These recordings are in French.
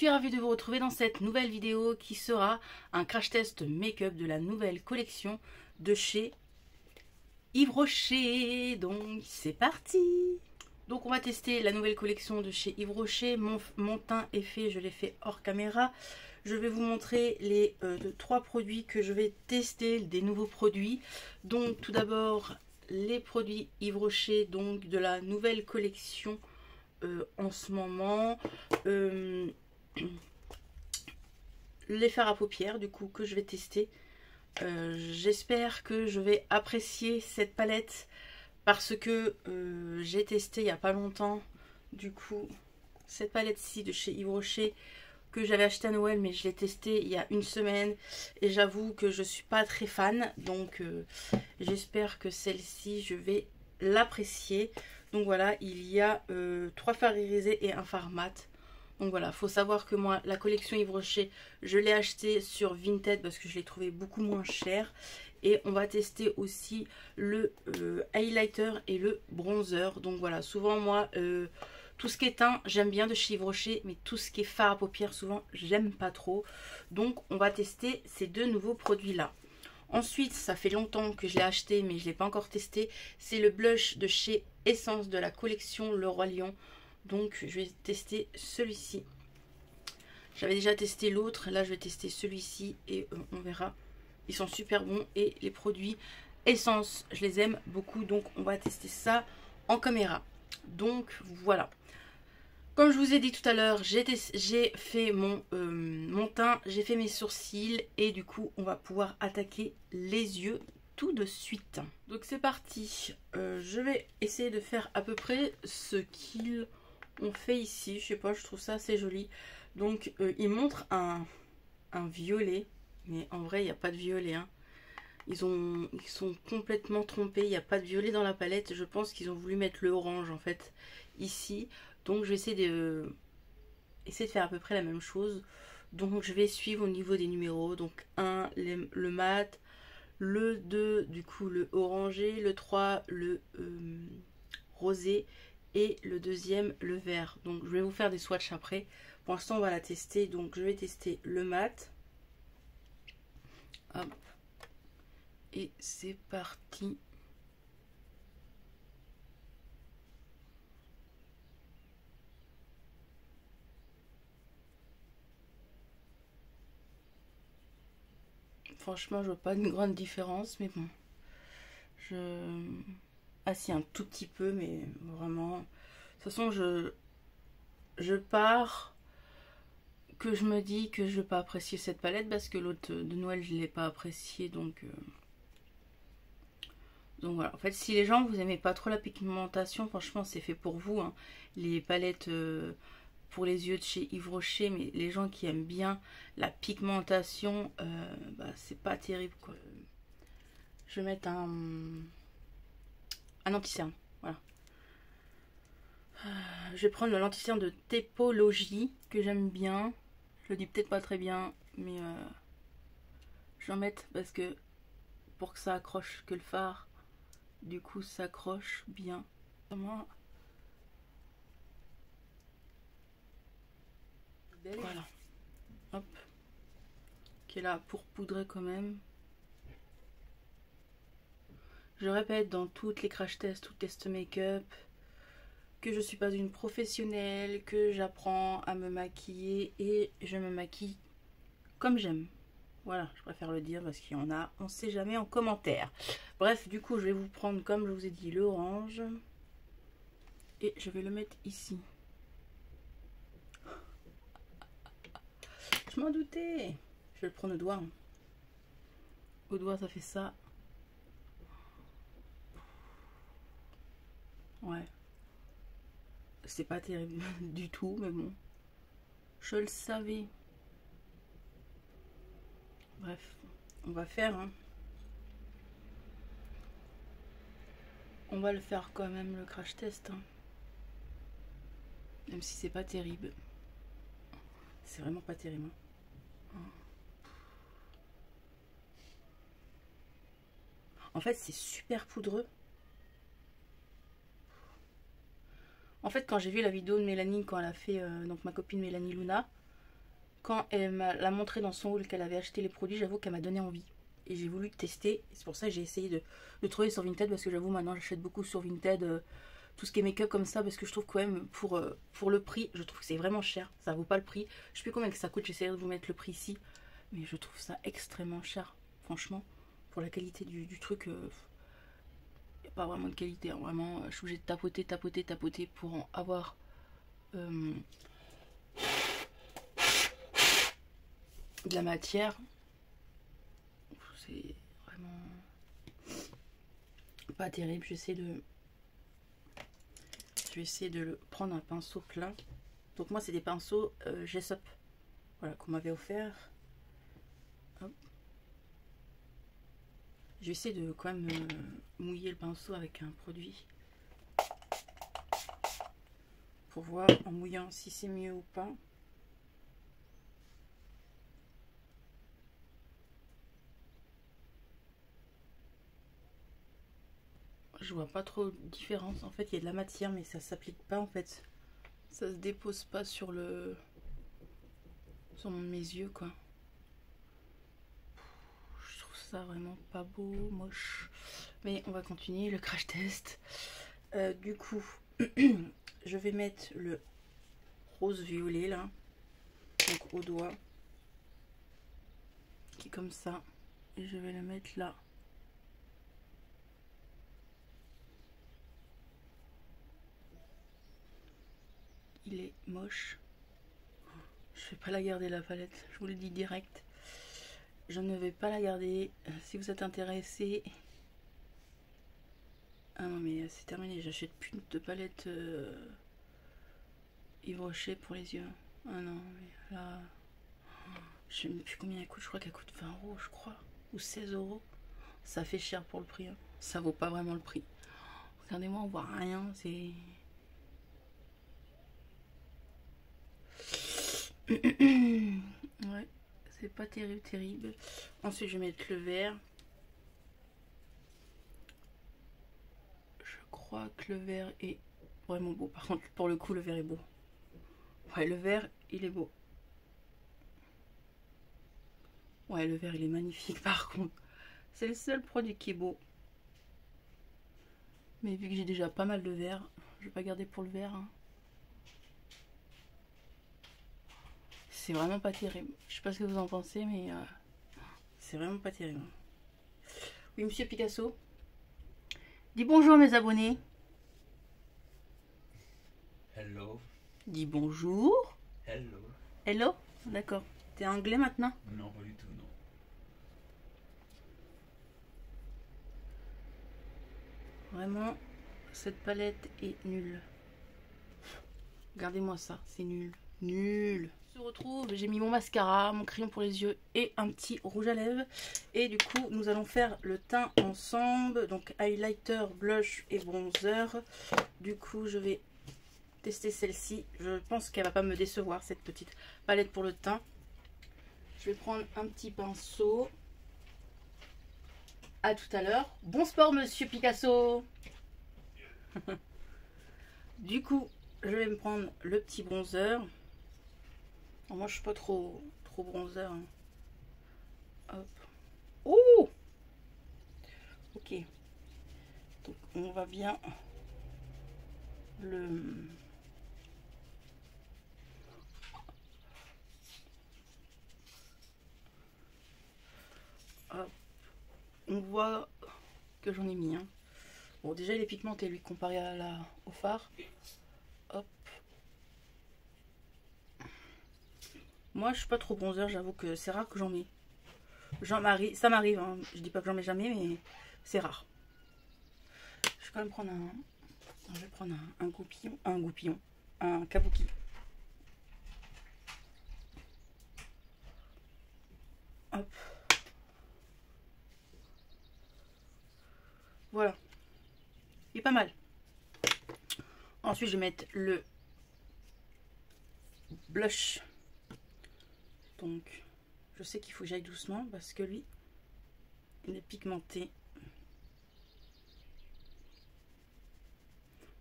suis ravie de vous retrouver dans cette nouvelle vidéo qui sera un crash test make-up de la nouvelle collection de chez Yves Rocher. Donc c'est parti. Donc on va tester la nouvelle collection de chez Yves Rocher. Mon teint est fait, je l'ai fait hors caméra. Je vais vous montrer les 3 produits que je vais tester, des nouveaux produits. Donc tout d'abord les produits Yves Rocher, donc de la nouvelle collection en ce moment. Les fards à paupières du coup que je vais tester. J'espère que je vais apprécier cette palette parce que j'ai testé il n'y a pas longtemps du coup cette palette-ci de chez Yves Rocher que j'avais acheté à Noël, mais je l'ai testé il y a une semaine et j'avoue que je suis pas très fan, donc j'espère que celle-ci je vais l'apprécier. Donc voilà, il y a 3 fards irisés et un fard mat. Donc voilà, faut savoir que moi la collection Yves Rocher je l'ai acheté sur Vinted parce que je l'ai trouvé beaucoup moins cher. Et on va tester aussi le highlighter et le bronzer. Donc voilà, souvent moi tout ce qui est teint j'aime bien de chez Yves Rocher, mais tout ce qui est fard à paupières souvent j'aime pas trop. Donc on va tester ces 2 nouveaux produits là. Ensuite, ça fait longtemps que je l'ai acheté mais je l'ai pas encore testé, c'est le blush de chez Essence de la collection Le Roi Lion. Donc je vais tester celui-ci. J'avais déjà testé l'autre, là je vais tester celui-ci et on verra. Ils sont super bons et les produits Essence, je les aime beaucoup, donc on va tester ça en caméra. Donc voilà. Comme je vous ai dit tout à l'heure, j'ai fait mon teint, j'ai fait mes sourcils et du coup on va pouvoir attaquer les yeux tout de suite. Donc c'est parti. Je vais essayer de faire à peu près ce qu'ils ont fait ici. Je sais pas, je trouve ça assez joli. Donc ils montrent un violet, mais en vrai il n'y a pas de violet, hein. Ils sont complètement trompés, il n'y a pas de violet dans la palette. Je pense qu'ils ont voulu mettre le orange en fait ici. Donc je vais essayer de faire à peu près la même chose. Donc je vais suivre au niveau des numéros. Donc 1 le mat, le 2 du coup le orangé, le 3 le rosé et le deuxième le vert. Donc je vais vous faire des swatchs après. Pour l'instant on va la tester. Donc je vais tester le mat. Hop. Et c'est parti. Franchement, je vois pas une grande différence, mais bon. Ah si, un tout petit peu, mais vraiment. De toute façon, je pars que je me dis que je vais pas apprécier cette palette parce que l'autre de Noël, je l'ai pas appréciée, donc voilà. En fait, si les gens vous aimez pas trop la pigmentation, franchement, c'est fait pour vous, hein. Les palettes pour les yeux de chez Yves Rocher, mais les gens qui aiment bien la pigmentation, bah, c'est pas terrible quoi. Je vais mettre un anti-cerne, voilà. Je vais prendre le anti-cerne de Tepologie que j'aime bien. Je le dis peut-être pas très bien, mais je vais en mettre parce que pour que ça accroche, que le fard du coup s'accroche bien. Vraiment. Voilà. Hop. Qui est là pour poudrer quand même. Je répète dans toutes les crash tests, tout test make-up, que je suis pas une professionnelle, que j'apprends à me maquiller et je me maquille comme j'aime. Voilà, je préfère le dire parce qu'il y en a, on sait jamais en commentaire. Bref, du coup, je vais vous prendre, comme je vous ai dit, l'orange. Et je vais le mettre ici. Je m'en doutais. Je vais le prendre au doigt. Au doigt, ça fait ça. Ouais. C'est pas terrible du tout, mais bon. Je le savais. Bref, on va faire, hein. On va le faire quand même, le crash test, hein. Même si c'est pas terrible. C'est vraiment pas terrible, hein. En fait, c'est super poudreux. En fait, quand j'ai vu la vidéo de Mélanie, quand elle a fait, donc ma copine Mélanie Luna, quand elle m'a l'a montré dans son haul qu'elle avait acheté les produits, j'avoue qu'elle m'a donné envie. Et j'ai voulu tester. C'est pour ça que j'ai essayé de trouver sur Vinted. Parce que j'avoue, maintenant, j'achète beaucoup sur Vinted. Tout ce qui est make-up comme ça. Parce que je trouve quand même, pour le prix, je trouve que c'est vraiment cher. Ça vaut pas le prix. Je sais plus combien que ça coûte. J'essaierai de vous mettre le prix ici. Mais je trouve ça extrêmement cher. Franchement, pour la qualité du truc, il n'y a pas vraiment de qualité. Hein. Vraiment, je suis obligée de tapoter pour en avoir... de la matière. C'est vraiment pas terrible. Je vais essayer de le prendre un pinceau plein. Donc moi c'est des pinceaux Gessop, voilà, qu'on m'avait offert. Hop. Je vais essayer de quand même mouiller le pinceau avec un produit pour voir en mouillant si c'est mieux ou pas. Je vois pas trop de différence. En fait, il y a de la matière, mais ça s'applique pas en fait. Ça se dépose pas sur mes yeux quoi. Je trouve ça vraiment pas beau, moche. Mais on va continuer le crash test. Du coup, je vais mettre le rose violet là, donc au doigt, qui est comme ça. Et je vais le mettre là. Il est moche. Je vais pas la garder la palette, je vous le dis direct. Je ne vais pas la garder. Si vous êtes intéressé. Ah non mais c'est terminé, j'achète plus de palette Yves Rocher pour les yeux. Ah non mais là... Je sais même plus combien elle coûte, je crois qu'elle coûte 20 € je crois. Ou 16 €. Ça fait cher pour le prix. Hein. Ça vaut pas vraiment le prix. Regardez-moi, on voit rien, c'est... Ouais, c'est pas terrible. Ensuite, je vais mettre le vert. Je crois que le vert est vraiment beau. Par contre, pour le coup, le vert est beau. Ouais, le vert, il est beau. Ouais, le vert, il est magnifique par contre. C'est le seul produit qui est beau. Mais vu que j'ai déjà pas mal de vert, je vais pas garder pour le vert. Hein. C'est vraiment pas terrible. Je sais pas ce que vous en pensez, mais c'est vraiment pas terrible. Oui, monsieur Picasso. Dis bonjour mes abonnés. Hello. Dis bonjour. Hello. Hello. D'accord. T'es anglais maintenant? Non, pas du tout, non. Vraiment, cette palette est nulle. Regardez-moi ça, c'est nul. Nul. On se retrouve, j'ai mis mon mascara, mon crayon pour les yeux et un petit rouge à lèvres. Et du coup, nous allons faire le teint ensemble. Donc highlighter, blush et bronzer. Du coup, je vais tester celle-ci. Je pense qu'elle va pas me décevoir, cette petite palette pour le teint. Je vais prendre un petit pinceau. À tout à l'heure. Bon sport, monsieur Picasso. Du coup, je vais me prendre le petit bronzer. Alors moi, je suis pas trop bronzer. Hein. Hop. Oh. Ok. Donc, on va bien le... Hop. On voit que j'en ai mis. Hein. Bon, déjà, il est pigmenté, lui, comparé au fard. Hop. Moi, je suis pas trop bronzer, j'avoue que c'est rare que j'en mets. Ça m'arrive, hein. Je dis pas que j'en mets jamais, mais c'est rare. Je vais quand même prendre je vais prendre un kabuki. Hop. Voilà. Il est pas mal. Ensuite, je vais mettre le blush. Donc, je sais qu'il faut que j'aille doucement parce que lui, il est pigmenté.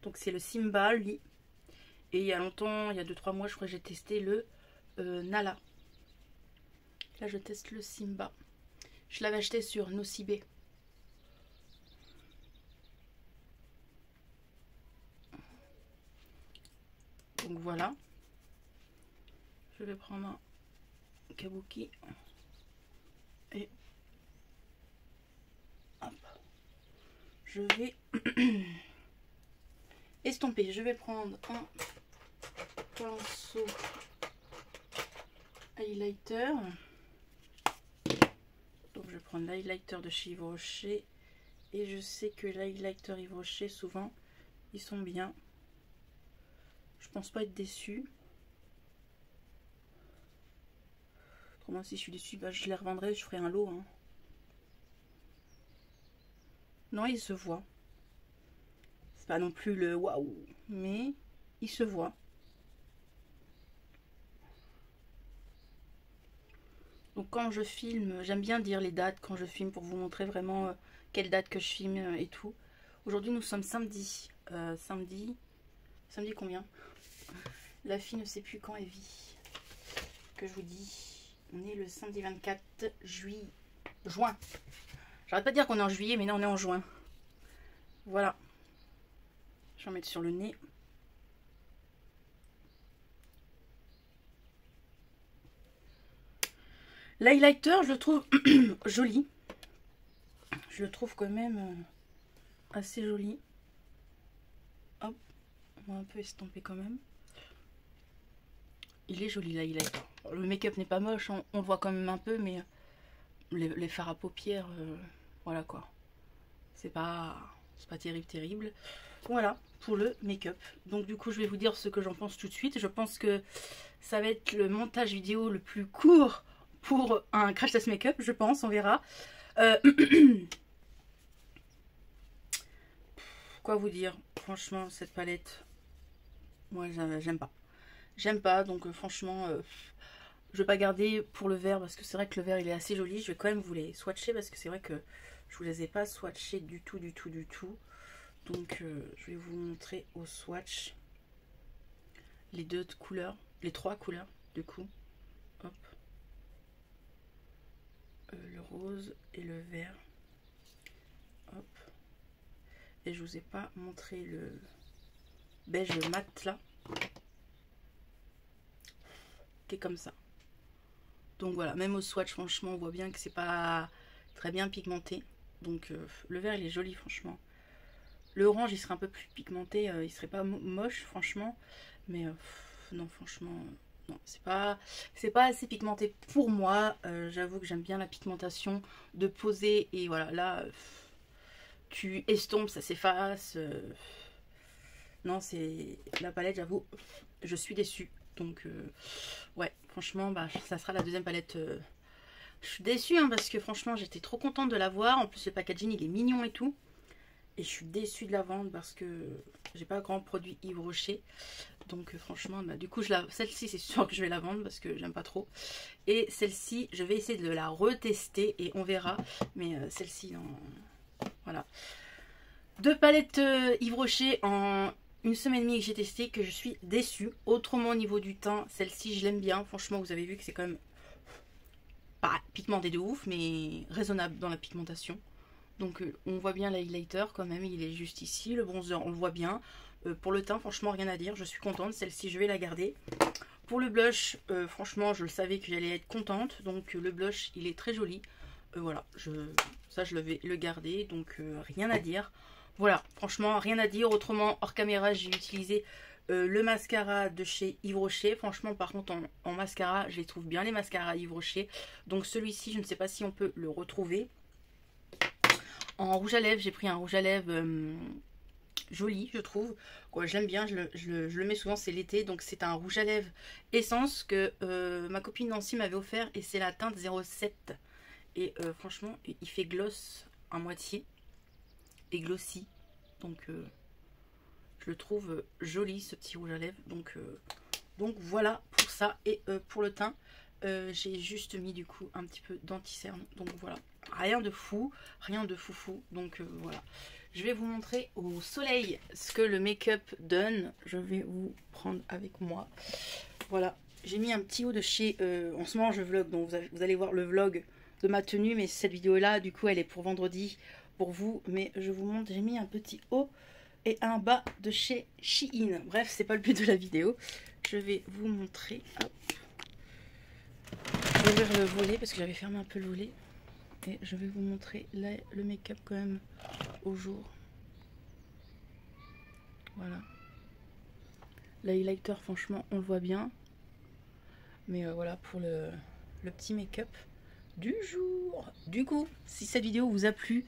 Donc, c'est le Simba, lui. Et il y a longtemps, il y a 2-3 mois, je crois que j'ai testé le Nala. Là je teste le Simba. Je l'avais acheté sur Nocibé. Donc voilà. Je vais prendre un kabuki. Et hop. Je vais estomper. Je vais prendre un pinceau highlighter. Donc je vais prendre l'highlighter de chez Yves Rocher. Et je sais que l'highlighter Yves Rocher, souvent, ils sont bien. Je pense pas être déçue. Autrement, si je suis déçue, bah, je les revendrai, je ferai un lot. Hein. Non, il se voit. C'est pas non plus le waouh, mais il se voit. Donc quand je filme, j'aime bien dire les dates quand je filme pour vous montrer vraiment quelle date que je filme et tout. Aujourd'hui nous sommes samedi. Samedi combien? La fille ne sait plus quand elle vit. Que je vous dis. On est le samedi 24 juin. J'arrête pas de dire qu'on est en juillet, mais là on est en juin. Voilà. Je vais en mettre sur le nez. L'highlighter, je le trouve joli. Je le trouve quand même assez joli. Hop, on va un peu estomper quand même. Il est joli l'highlighter. Le make-up n'est pas moche, on voit quand même un peu, mais les fards à paupières, voilà quoi. C'est pas terrible. Voilà pour le make-up. Donc du coup, je vais vous dire ce que j'en pense tout de suite. Je pense que ça va être le montage vidéo le plus court pour un crash test make-up, je pense, on verra. Quoi vous dire? Franchement, cette palette, moi, j'aime pas. J'aime pas, donc franchement, je vais pas garder pour le vert, parce que c'est vrai que le vert, il est assez joli. Je vais quand même vous les swatcher, parce que c'est vrai que je vous les ai pas swatchés du tout. Donc, je vais vous montrer au swatch les deux couleurs, les trois couleurs, du coup. Hop. Le rose et le vert. Hop. Et je vous ai pas montré le beige mat là, qui est comme ça. Donc voilà, même au swatch, franchement, on voit bien que c'est pas très bien pigmenté. Donc le vert, il est joli, franchement. Le orange, il serait un peu plus pigmenté, il serait pas moche, franchement. Mais non, franchement, non, c'est pas assez pigmenté pour moi. J'avoue que j'aime bien la pigmentation de poser. Et voilà, là, tu estompes, ça s'efface. Non, c'est la palette, j'avoue, je suis déçue. Donc, ouais, franchement, bah, ça sera la deuxième palette. Je suis déçue, hein, parce que franchement, j'étais trop contente de la voir. En plus, le packaging, il est mignon et tout. Et je suis déçue de la vendre parce que j'ai pas grand produit Yves Rocher. Donc franchement, bah, du coup, celle-ci, c'est sûr que je vais la vendre parce que j'aime pas trop. Et celle-ci, je vais essayer de la retester et on verra. Mais celle-ci, non. Voilà. Deux palettes Yves Rocher en une semaine et demie que j'ai testé, que je suis déçue. Autrement, au niveau du teint, celle-ci, je l'aime bien. Franchement, vous avez vu que c'est quand même pas pigmenté de ouf, mais raisonnable dans la pigmentation. Donc on voit bien l'highlighter quand même, il est juste ici. Le bronzer, on le voit bien. Pour le teint, franchement, rien à dire. Je suis contente. Celle-ci, je vais la garder. Pour le blush, franchement, je le savais que j'allais être contente. Donc le blush, il est très joli. Voilà, ça, je vais le garder. Donc rien à dire. Voilà, franchement, rien à dire. Autrement, hors caméra, j'ai utilisé le mascara de chez Yves Rocher. Franchement, par contre, en mascara, je les trouve bien, les mascaras Yves Rocher. Donc celui-ci, je ne sais pas si on peut le retrouver. En rouge à lèvres, j'ai pris un rouge à lèvres joli, je trouve. Je l'aime bien, je le mets souvent, c'est l'été. Donc c'est un rouge à lèvres essence que ma copine Nancy m'avait offert. Et c'est la teinte 07. Et franchement, il fait gloss à moitié. Et glossy. Donc je le trouve joli, ce petit rouge à lèvres. Donc voilà pour ça. Et pour le teint, j'ai juste mis du coup un petit peu d'anti-cerne. Donc voilà. Rien de fou, rien de foufou. Donc voilà. Je vais vous montrer au soleil ce que le make-up donne. Je vais vous prendre avec moi. Voilà. j'ai mis un petit haut de chez... en ce moment, je vlog, donc vous allez voir le vlog de ma tenue. Mais cette vidéo-là, du coup, elle est pour vendredi, pour vous. Mais je vous montre, j'ai mis un petit haut et un bas de chez Shein. Bref, c'est pas le but de la vidéo. Je vais vous montrer. Hop. Je vais ouvrir le volet parce que j'avais fermé un peu le volet. Et je vais vous montrer là, le make-up quand même au jour. Voilà. L'highlighter, franchement, on le voit bien. Mais voilà pour le petit make-up du jour. Du coup, si cette vidéo vous a plu,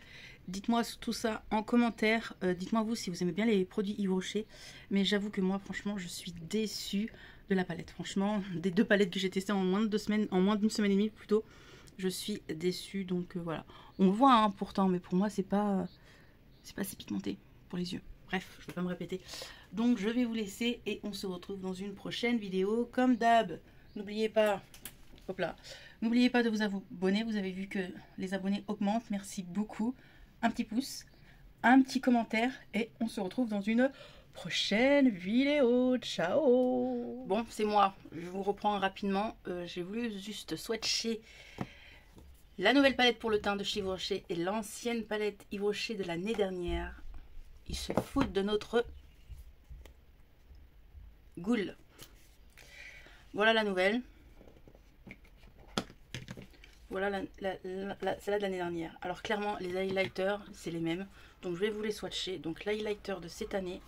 dites-moi tout ça en commentaire. Dites-moi vous si vous aimez bien les produits Yves Rocher. Mais j'avoue que moi, franchement, je suis déçue de la palette. Franchement, des 2 palettes que j'ai testées en moins de 2 semaines, en moins d'une semaine et demie plutôt, je suis déçue. Donc voilà. On voit hein, pourtant, mais pour moi, c'est pas si pigmenté pour les yeux. Bref, je ne vais pas me répéter. Donc je vais vous laisser et on se retrouve dans une prochaine vidéo. Comme d'hab, n'oubliez pas, hop là, n'oubliez pas de vous abonner. Vous avez vu que les abonnés augmentent. Merci beaucoup. Un petit pouce, un petit commentaire et on se retrouve dans une prochaine vidéo. Ciao. Bon, c'est moi. Je vous reprends rapidement. J'ai voulu juste swatcher la nouvelle palette pour le teint de chez Yves Rocher et l'ancienne palette Yves Rocher de l'année dernière. Ils se foutent de notre goule. Voilà la nouvelle. Voilà celle-là de l'année dernière. Alors clairement, les highlighters, c'est les mêmes. Donc je vais vous les swatcher. Donc l'highlighter de cette année,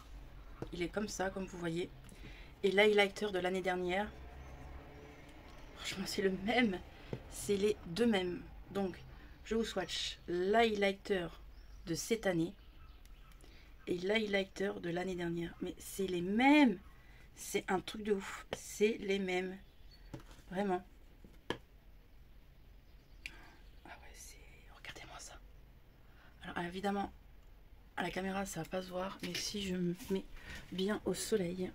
il est comme ça, comme vous voyez. Et l'highlighter de l'année dernière, franchement, c'est le même. C'est les deux mêmes. Donc je vous swatch l'highlighter de cette année et l'highlighter de l'année dernière. Mais c'est les mêmes. C'est un truc de ouf. C'est les mêmes. Vraiment. Ah ouais, c'est... Regardez-moi ça. Alors évidemment, à la caméra, ça va pas se voir. Mais si je me mets bien au soleil.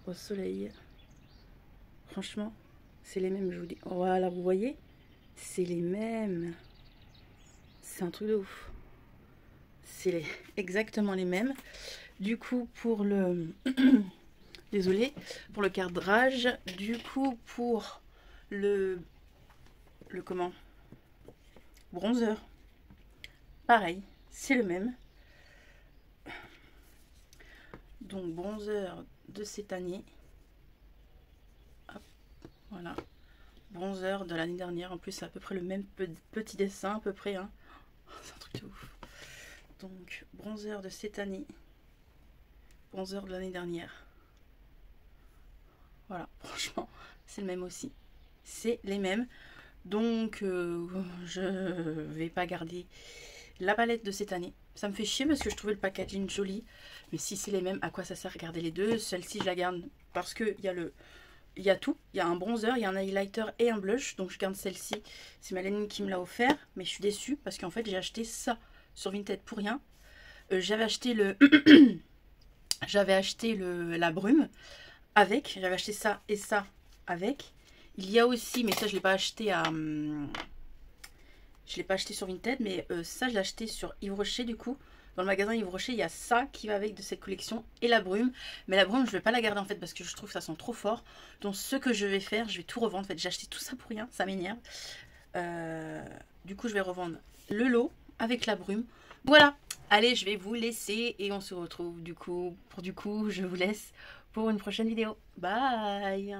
Au soleil. Franchement, c'est les mêmes, je vous dis. Voilà, vous voyez? C'est les mêmes. C'est un truc de ouf. C'est exactement les mêmes. Du coup, pour le... Désolée. Pour le cadrage. Du coup, pour le comment? Bronzer. Pareil. C'est le même. Donc, bronzer de cette année. Hop, voilà. Bronzer de l'année dernière. En plus, c'est à peu près le même petit dessin, à peu près. Hein. C'est un truc de ouf. Donc, bronzer de cette année. Bronzer de l'année dernière. Voilà, franchement, c'est le même aussi. C'est les mêmes. Donc, je vais pas garder la palette de cette année. Ça me fait chier parce que je trouvais le packaging joli. Mais si c'est les mêmes, à quoi ça sert? Regardez les deux. Celle-ci, je la garde parce qu'il y a il y a tout. Il y a un bronzer, il y a un highlighter et un blush. Donc, je garde celle-ci. C'est Mélanie qui me l'a offert. Mais je suis déçue parce qu'en fait, j'ai acheté ça sur Vinted pour rien. J'avais acheté la brume avec. J'avais acheté ça et ça avec. Il y a aussi, mais ça je l'ai pas acheté à... je l'ai pas acheté sur Vinted, mais ça je l'ai acheté sur Yves Rocher du coup. Dans le magasin Yves Rocher, il y a ça qui va avec de cette collection et la brume. Mais la brume, je vais pas la garder en fait parce que je trouve que ça sent trop fort. Donc ce que je vais faire, je vais tout revendre. En fait, j'ai acheté tout ça pour rien, ça m'énerve. Du coup, je vais revendre le lot avec la brume. Voilà. Allez, je vais vous laisser et on se retrouve du coup. Je vous laisse pour une prochaine vidéo. Bye!